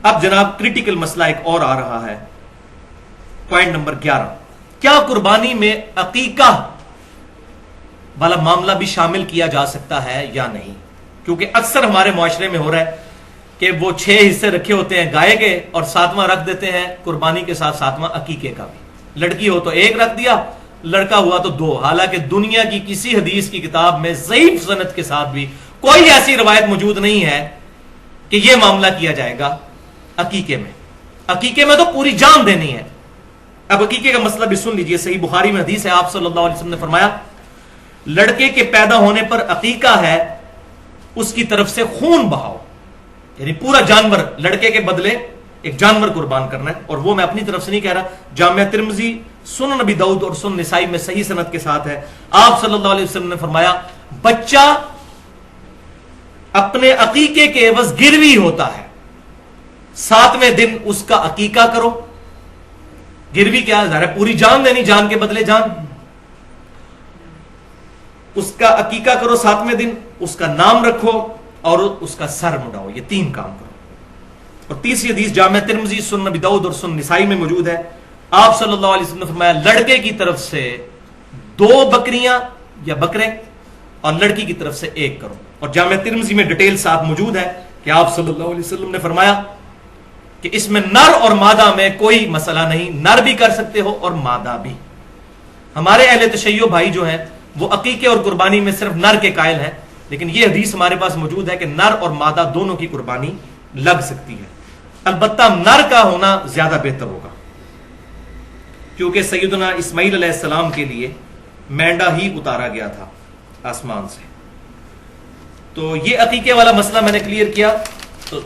اب جناب کریٹیکل مسئلہ ایک اور آ رہا ہے، پوائنٹ نمبر 11، کیا قربانی میں عقیقہ والا معاملہ بھی شامل کیا جا سکتا ہے یا نہیں؟ کیونکہ اکثر ہمارے معاشرے میں ہو رہا ہے کہ وہ 6 حصے رکھے ہوتے ہیں گائے کے، اور 7واں رکھ دیتے ہیں قربانی کے ساتھ 7واں عقیقے کا بھی، لڑکی ہو تو 1 رکھ دیا، لڑکا ہوا تو 2، حالانکہ دنیا کی کسی حدیث کی کتاب میں ضعیف سند کے ساتھ بھی کوئی ایسی روایت موجود نہیں ہے کہ یہ معاملہ کیا جائے گا عقیقے میں۔ عقیقے میں تو پوری جان دینی ہے۔ اب عقیقے کا مسئلہ بھی سن لیجئے، صحیح بخاری میں حدیث ہے، آپ صلی اللہ علیہ وسلم نے فرمایا لڑکے کے پیدا ہونے پر عقیقہ ہے اس کی طرف سے خون بہاؤ، یعنی پورا جانور لڑکے کے بدلے ایک جانور قربان کرنا ہے، اور وہ میں اپنی طرف سے نہیں کہہ رہا، جامعہ ترمذی، سنن نبی داؤد اور سنن نسائی میں صحیح سند کے ساتھ ہے۔ آپ صلی اللہ علیہ وسلم نے فرمایا بچہ اپنے عقیقے کے عوض گروی ہوتا ہے، 7ویں دن اس کا عقیقہ کرو۔ گروی کیا ظاہر ہے پوری جان دینی، جان کے بدلے جان، اس کا عقیقہ کرو 7ویں دن، اس کا نام رکھو اور اس کا سر مڈاؤ، یہ 3 کام کرو۔ اور تیسری حدیث جامعہ ترمذی، سنن نبی داؤد اور سنن نسائی میں موجود ہے، آپ صلی اللہ علیہ وسلم نے فرمایا لڑکے کی طرف سے 2 بکریاں یا بکرے اور لڑکی کی طرف سے 1 کرو۔ اور جامعہ ترمذی میں ڈیٹیل ساتھ موجود ہے کہ آپ صلی اللہ علیہ وسلم نے فرمایا کہ اس میں نر اور مادہ میں کوئی مسئلہ نہیں، نر بھی کر سکتے ہو اور مادہ بھی۔ ہمارے اہل تشیع بھائی جو ہیں وہ عقیقے اور قربانی میں صرف نر کے قائل ہیں، لیکن یہ حدیث ہمارے پاس موجود ہے کہ نر اور مادہ دونوں کی قربانی لگ سکتی ہے، البتہ نر کا ہونا زیادہ بہتر ہوگا، کیونکہ سیدنا اسماعیل علیہ السلام کے لیے مینڈا ہی اتارا گیا تھا آسمان سے۔ تو یہ عقیقے والا مسئلہ میں نے کلیئر کیا۔ تو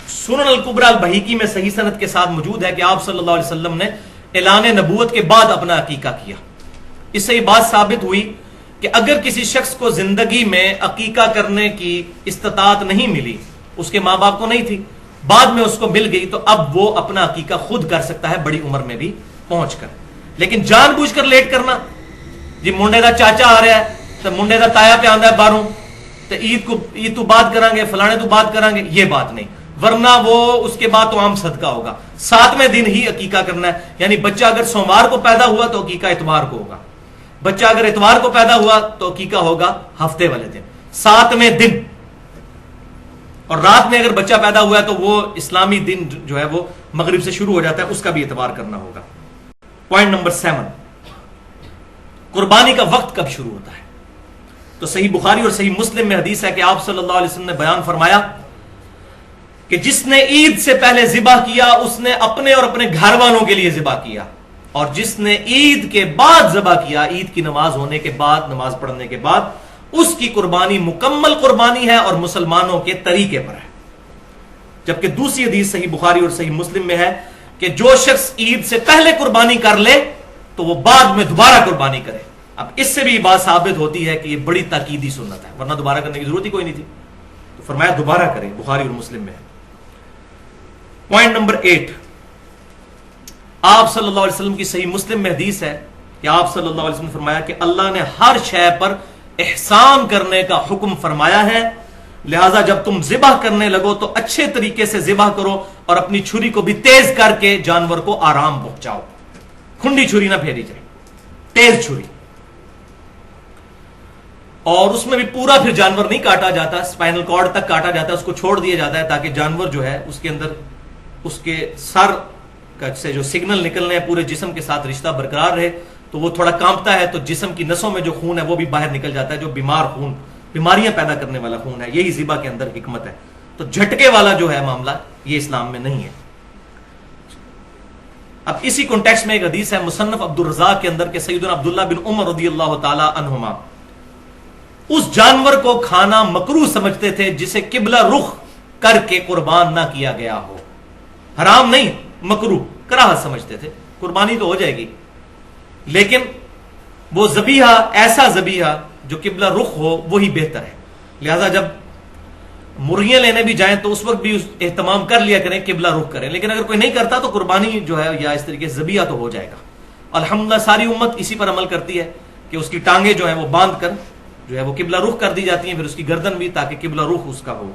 سنن الکبریٰ البہیقی میں صحیح سند کے ساتھ موجود ہے کہ آپ صلی اللہ علیہ وسلم نے اعلان نبوت کے بعد اپنا عقیقہ کیا۔ اس سے یہ بات ثابت ہوئی کہ اگر کسی شخص کو زندگی میں عقیقہ کرنے کی استطاعت نہیں ملی، اس کے ماں باپ کو نہیں تھی، بعد میں اس کو مل گئی، تو اب وہ اپنا عقیقہ خود کر سکتا ہے بڑی عمر میں بھی پہنچ کر۔ لیکن جان بوجھ کر لیٹ کرنا، جی منڈے دا چاچا آ رہا ہے تو منڈے دا تایا پہ آندا ہے باہروں، تو عید تو بات کریں گے، فلانے تو بات کریں گے، یہ بات نہیں، ورنہ وہ اس کے بعد تو عام صدقہ ہوگا۔ 7ویں دن ہی عقیقہ کرنا ہے، یعنی بچہ اگر سوموار کو پیدا ہوا تو عقیقہ اتوار کو ہوگا، بچہ اگر اتوار کو پیدا ہوا تو عقیقہ ہوگا ہفتے والے دن، 7ویں دن۔ اور رات میں اگر بچہ پیدا ہوا ہے تو وہ اسلامی دن جو ہے وہ مغرب سے شروع ہو جاتا ہے، اس کا بھی اعتبار کرنا ہوگا۔ پوائنٹ نمبر 7، قربانی کا وقت کب شروع ہوتا ہے؟ تو صحیح بخاری اور صحیح مسلم میں حدیث ہے کہ آپ صلی اللہ علیہ وسلم نے بیان فرمایا کہ جس نے عید سے پہلے ذبح کیا اس نے اپنے اور اپنے گھر والوں کے لیے ذبح کیا، اور جس نے عید کے بعد ذبح کیا، عید کی نماز ہونے کے بعد، نماز پڑھنے کے بعد، اس کی قربانی مکمل قربانی ہے اور مسلمانوں کے طریقے پر ہے۔ جبکہ دوسری حدیث صحیح بخاری اور صحیح مسلم میں ہے کہ جو شخص عید سے پہلے قربانی کر لے تو وہ بعد میں دوبارہ قربانی کرے۔ اب اس سے بھی بات ثابت ہوتی ہے کہ یہ بڑی تاکیدی سنت ہے، ورنہ دوبارہ کرنے کی ضرورت ہی کوئی نہیں تھی، تو فرمایا دوبارہ کرے، بخاری اور مسلم میں ہے۔ پوائنٹ نمبر 8، آپ صلی اللہ علیہ وسلم کی صحیح مسلم میں حدیث ہے کہ آپ صلی اللہ علیہ وسلم نے فرمایا کہ اللہ نے ہر شے پر احسان کرنے کا حکم فرمایا ہے، لہذا جب تم ذبح کرنے لگو تو اچھے طریقے سے ذبح کرو اور اپنی چھری کو بھی تیز کر کے جانور کو آرام پہنچاؤ، کھنڈی چھری نہ پھیری جائے، تیز چھری۔ اور اس میں بھی پورا پھر جانور نہیں کاٹا جاتا، اسپائنل کارڈ تک کاٹا جاتا ہے، اس کو چھوڑ دیا جاتا ہے تاکہ جانور جو ہے اس کے اندر اس کے سر سے جو سگنل نکلنے ہیں پورے جسم کے ساتھ رشتہ برقرار رہے، تو وہ تھوڑا کانپتا ہے تو جسم کی نسوں میں جو خون ہے وہ بھی باہر نکل جاتا ہے، جو بیمار خون، بیماریاں پیدا کرنے والا خون ہے، یہی ذبح کے اندر حکمت ہے۔ تو جھٹکے والا جو ہے معاملہ یہ اسلام میں نہیں ہے۔ اب اسی کانٹیکسٹ میں ایک حدیث ہے مصنف عبد الرزاق کے اندر کہ سیدنا عبداللہ بن عمر رضی اللہ تعالی عنہما اس جانور کو کھانا مکروہ سمجھتے تھے جسے قبلہ رخ کر کے قربان نہ کیا گیا ہو، حرام نہیں، مکروہ، کراہت سمجھتے تھے، قربانی تو ہو جائے گی لیکن وہ ذبیحہ، ایسا ذبیحہ جو قبلہ رخ ہو وہی بہتر ہے۔ لہذا جب مرغیاں لینے بھی جائیں تو اس وقت بھی اہتمام کر لیا کریں، قبلہ رخ کریں، لیکن اگر کوئی نہیں کرتا تو قربانی جو ہے یا اس طریقے سے ذبیحہ تو ہو جائے گا۔ الحمدللہ ساری امت اسی پر عمل کرتی ہے کہ اس کی ٹانگیں جو ہیں وہ باندھ کر جو ہے وہ قبلہ رخ کر دی جاتی ہیں، پھر اس کی گردن بھی تاکہ قبلہ رخ اس کا ہو۔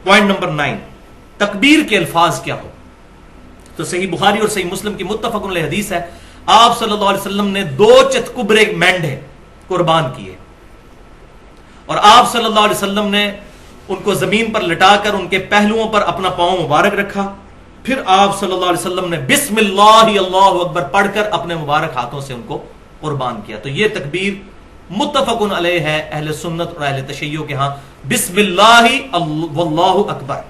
پوائنٹ نمبر 9، تکبیر کے الفاظ کیا ہو. تو صحیح بخاری اور صحیح مسلم کی متفق علیہ حدیث ہے, آپ صلی اللہ علیہ وسلم نے 2 چتکبرے مینڈے قربان کیے, اور آپ صلی اللہ علیہ وسلم نے ان کو زمین پر لٹا کر ان کے پہلوؤں پر اپنا پاؤں مبارک رکھا. پھر آپ صلی اللہ علیہ وسلم نے بسم اللہ اللہ اکبر پڑھ کر اپنے مبارک ہاتھوں سے ان کو قربان کیا. تو یہ تکبیر متفق علیہ ہے اہل سنت اور اہل تشیع کے ہاں, بسم اللہ واللہ اکبر,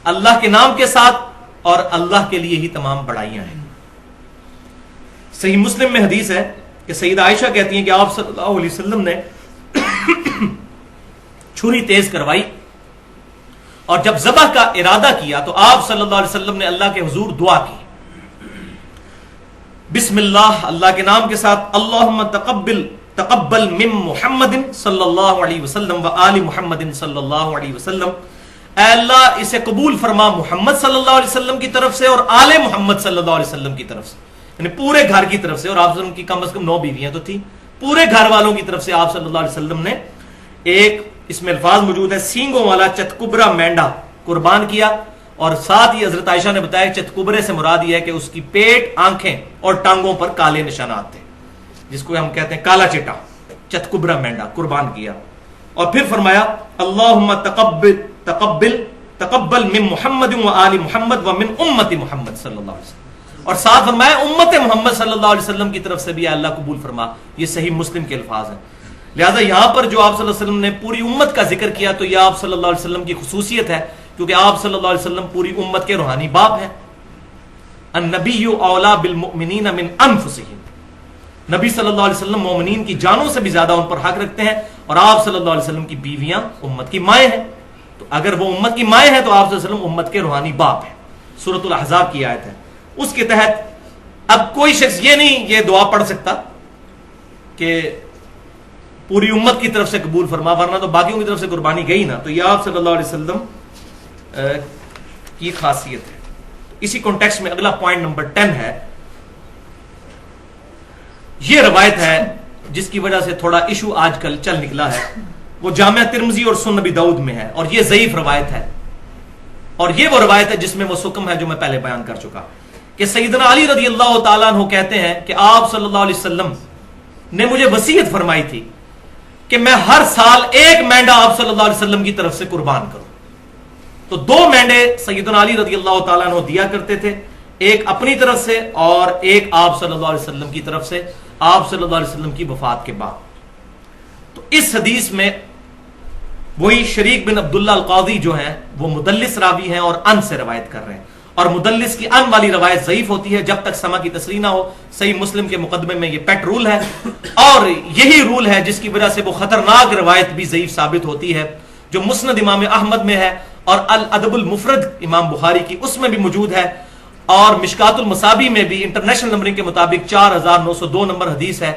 اللہ کے نام کے ساتھ, اور اللہ کے لیے ہی تمام بڑائیاں ہیں. صحیح مسلم میں حدیث ہے کہ سیدہ عائشہ کہتی ہیں کہ آپ صلی اللہ علیہ وسلم نے چھری تیز کروائی, اور جب ذبح کا ارادہ کیا تو آپ صلی اللہ علیہ وسلم نے اللہ کے حضور دعا کی, بسم اللہ, اللہ کے نام کے ساتھ, اللہم تقبل من محمد صلی اللہ علیہ وسلم و آل محمد صلی اللہ علیہ وسلم, اے اللہ اسے قبول فرما محمد صلی اللہ علیہ وسلم کی طرف سے اور آل محمد صلی اللہ علیہ وسلم کی طرف سے, یعنی پورے گھر کی طرف سے. اور آپ صلی اللہ علیہ وسلم کی کم از کم 9 بیویاں تو تھی, پورے گھر والوں کی طرف سے آپ صلی اللہ علیہ وسلم نے ایک, اس میں الفاظ موجود ہے, سینگوں والا چتکبرا مینڈا قربان کیا. اور ساتھ ہی حضرت عائشہ نے بتایا چتکبرے سے مراد یہ ہے کہ اس کی پیٹ, آنکھیں اور ٹانگوں پر کالے نشانات تھے, جس کو ہم کہتے ہیں کالا چٹا. چتکبرا مینڈا قربان کیا, اور پھر فرمایا اللہم تقبل من محمد و آل محمد و من امت محمد صلی اللہ علیہ وسلم, اور ساتھ فرمایا امت محمد صلی اللہ علیہ وسلم کی طرف سے بھی اللہ قبول فرما. یہ صحیح مسلم کے الفاظ ہیں. لہذا یہاں پر جو آپ صلی اللہ علیہ وسلم نے پوری امت کا ذکر کیا تو یہ آپ صلی اللہ علیہ وسلم کی خصوصیت ہے, کیونکہ آپ صلی اللہ علیہ وسلم پوری امت کے روحانی باپ ہیں. النبی اولا بالمؤمنین من انفسہم, نبی صلی اللہ علیہ وسلم مومنین کی جانوں سے بھی زیادہ ان پر حق رکھتے ہیں, اور آپ صلی اللہ علیہ وسلم کی بیویاں امت کی مائیں ہیں. تو اگر وہ امت کی مائیں ہیں تو آپ صلی اللہ علیہ وسلم امت کے روحانی باپ ہیں. سورۃ الاحزاب کی آیت ہے, اس کے تحت اب کوئی شخص یہ نہیں یہ دعا پڑھ سکتا کہ پوری امت کی طرف سے قبول فرما, ورنہ تو باقیوں کی طرف سے قربانی گئی نا. تو یہ آپ صلی اللہ علیہ وسلم کی خاصیت ہے. اسی کانٹیکسٹ میں اگلا پوائنٹ نمبر 10 ہے. یہ روایت ہے جس کی وجہ سے تھوڑا ایشو آج کل چل نکلا ہے, وہ جامع ترمذی اور سنن نبی داؤد میں ہے, اور یہ ضعیف روایت ہے. اور یہ وہ روایت ہے جس میں وہ سکم ہے جو میں پہلے بیان کر چکا, کہ سیدنا علی رضی اللہ تعالیٰ عنہ کہتے ہیں کہ آپ صلی اللہ علیہ وسلم نے مجھے وصیت فرمائی تھی کہ میں ہر سال ایک مینڈا آپ صلی اللہ علیہ وسلم کی طرف سے قربان کروں. تو 2 مینڈے سیدنا علی رضی اللہ تعالیٰ عنہ دیا کرتے تھے, ایک اپنی طرف سے اور ایک آپ صلی اللہ علیہ وسلم کی طرف سے, آپ صلی اللہ علیہ وسلم کی وفات کے بعد. تو اس حدیث میں وہی شریک بن عبداللہ القاضی جو ہیں وہ مدلس راوی ہیں اور ان سے روایت کر رہے ہیں, اور مدلس کی ان والی روایت ضعیف ہوتی ہے جب تک سما کی تصریح نہ ہو. صحیح مسلم کے مقدمے میں یہ پیٹ رول ہے, اور یہی رول ہے جس کی وجہ سے وہ خطرناک روایت بھی ضعیف ثابت ہوتی ہے جو مسند امام احمد میں ہے, اور الادب المفرد امام بخاری کی اس میں بھی موجود ہے, اور مشکات المصابی میں بھی انٹرنیشنل نمبرنگ کے مطابق 4902 نمبر حدیث ہے.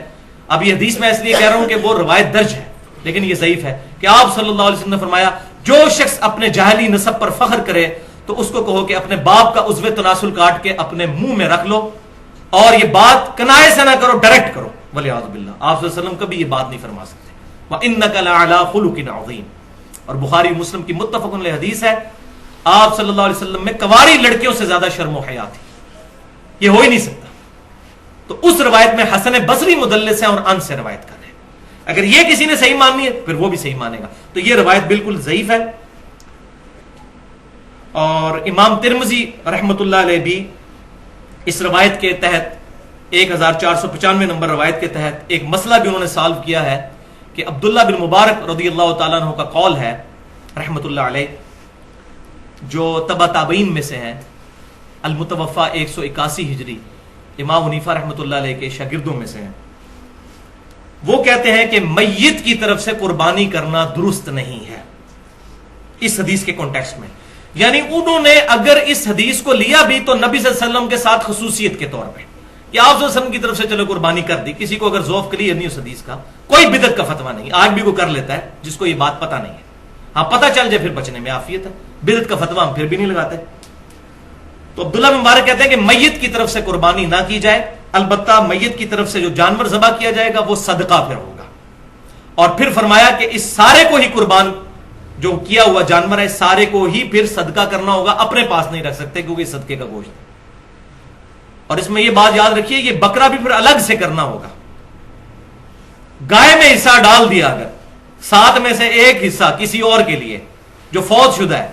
اب یہ حدیث میں اس لیے کہہ رہا ہوں کہ وہ روایت درج ہے لیکن یہ ضعیف ہے, کہ آپ صلی اللہ علیہ وسلم نے فرمایا جو شخص اپنے جاہلی نسب پر فخر کرے تو اس کو کہو کہ اپنے باپ کا عضو تناسل کاٹ کے اپنے منہ میں رکھ لو, اور یہ بات کنائے سے نہ کرو, ڈائریکٹ کرو. ولیعوذ باللہ, آپ صلی اللہ علیہ وسلم کبھی یہ بات نہیں فرما سکتے. وَإِنَّكَ لَعَلَىٰ خُلُقٍ عَظِيمٍ, اور بخاری مسلم کی متفق علیہ حدیث ہے, آپ صلی اللہ علیہ وسلم میں کنواری لڑکیوں سے زیادہ شرم و حیا تھی, یہ ہو ہی نہیں سکتا. تو اس روایت میں حسن بصری مدلس ہیں اور ان سے روایت کر رہے ہیں. اگر یہ کسی نے صحیح ماننی ہے پھر وہ بھی صحیح مانے گا. تو یہ روایت بالکل ضعیف ہے. اور امام ترمذی رحمۃ اللہ علیہ بھی اس روایت کے تحت 1495 نمبر روایت کے تحت ایک مسئلہ بھی انہوں نے سالو کیا ہے, کہ عبداللہ بن مبارک رضی اللہ تعالیٰ عنہ کا قول ہے رحمۃ اللہ علیہ, جو تبع تابعین میں سے ہیں, المتوفا 181 ہجری, امام حنیفہ رحمۃ اللہ علیہ کے شاگردوں میں سے ہیں. وہ کہتے ہیں کہ میت کی طرف سے قربانی کرنا درست نہیں ہے اس حدیث کے کانٹیکسٹ میں. یعنی انہوں نے اگر اس حدیث کو لیا بھی تو نبی صلی اللہ علیہ وسلم کے ساتھ خصوصیت کے طور پہ, کہ آپ صلی اللہ علیہ وسلم کی طرف سے چلو قربانی کر دی. کسی کو اگر ذوق کلیئر نہیں اس حدیث کا, کوئی بدعت کا فتویٰ نہیں, آج بھی کوئی کر لیتا ہے جس کو یہ بات پتہ نہیں ہے. ہاں پتہ چل جائے پھر بچنے میں عافیت ہے, بدعت کا فتویٰ ہم پھر بھی نہیں لگاتے. تو عبداللہ بن مبارک کہتے ہیں کہ میت کی طرف سے قربانی نہ کی جائے, البتہ میت کی طرف سے جو جانور ذبح کیا جائے گا وہ صدقہ پھر ہوگا. اور پھر فرمایا کہ اس سارے کو ہی قربان جو کیا ہوا جانور ہے سارے کو ہی پھر صدقہ کرنا ہوگا, اپنے پاس نہیں رکھ سکتے کیونکہ صدقے کا گوشت ہے. اور اس میں یہ بات یاد رکھیے, یہ بکرا بھی پھر الگ سے کرنا ہوگا. گائے میں حصہ ڈال دیا اگر, 7 میں سے ایک حصہ کسی اور کے لیے جو فوت شدہ ہے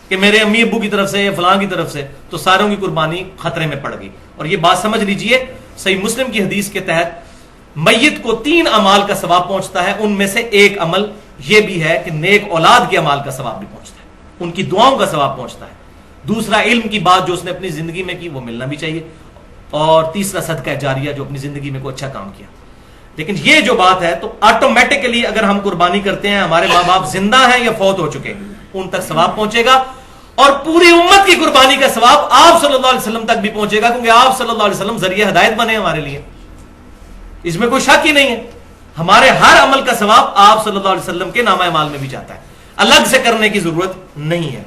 کہ میرے امی ابو کی طرف سے یا فلاں کی طرف سے, تو ساروں کی قربانی خطرے میں پڑ گئی. اور یہ بات سمجھ لیجئے, صحیح مسلم کی حدیث کے تحت میت کو 3 اعمال کا ثواب پہنچتا ہے, ان میں سے ایک عمل یہ بھی ہے کہ نیک اولاد کے اعمال کا ثواب بھی پہنچتا ہے, ان کی دعاؤں کا ثواب پہنچتا ہے. دوسرا, علم کی بات جو اس نے اپنی زندگی میں کی وہ ملنا بھی چاہیے. اور تیسرا, صدقہ جاریہ جو اپنی زندگی میں کوئی اچھا کام کیا. لیکن یہ جو بات ہے تو آٹومیٹکلی اگر ہم قربانی کرتے ہیں, ہمارے ماں باپ زندہ ہیں یا فوت ہو چکے ہیں, ان تک ثواب پہنچے گا, اور پوری امت کی قربانی کا ثواب آپ صلی اللہ علیہ وسلم تک بھی پہنچے گا, کیونکہ آپ صلی اللہ علیہ وسلم ذریعہ ہدایت بنے ہمارے لیے. اس میں کوئی شک ہی نہیں ہے. ہمارے ہر عمل کا ثواب آپ صلی اللہ علیہ وسلم کے نامہ اعمال میں بھی جاتا ہے, الگ سے کرنے کی ضرورت نہیں ہے.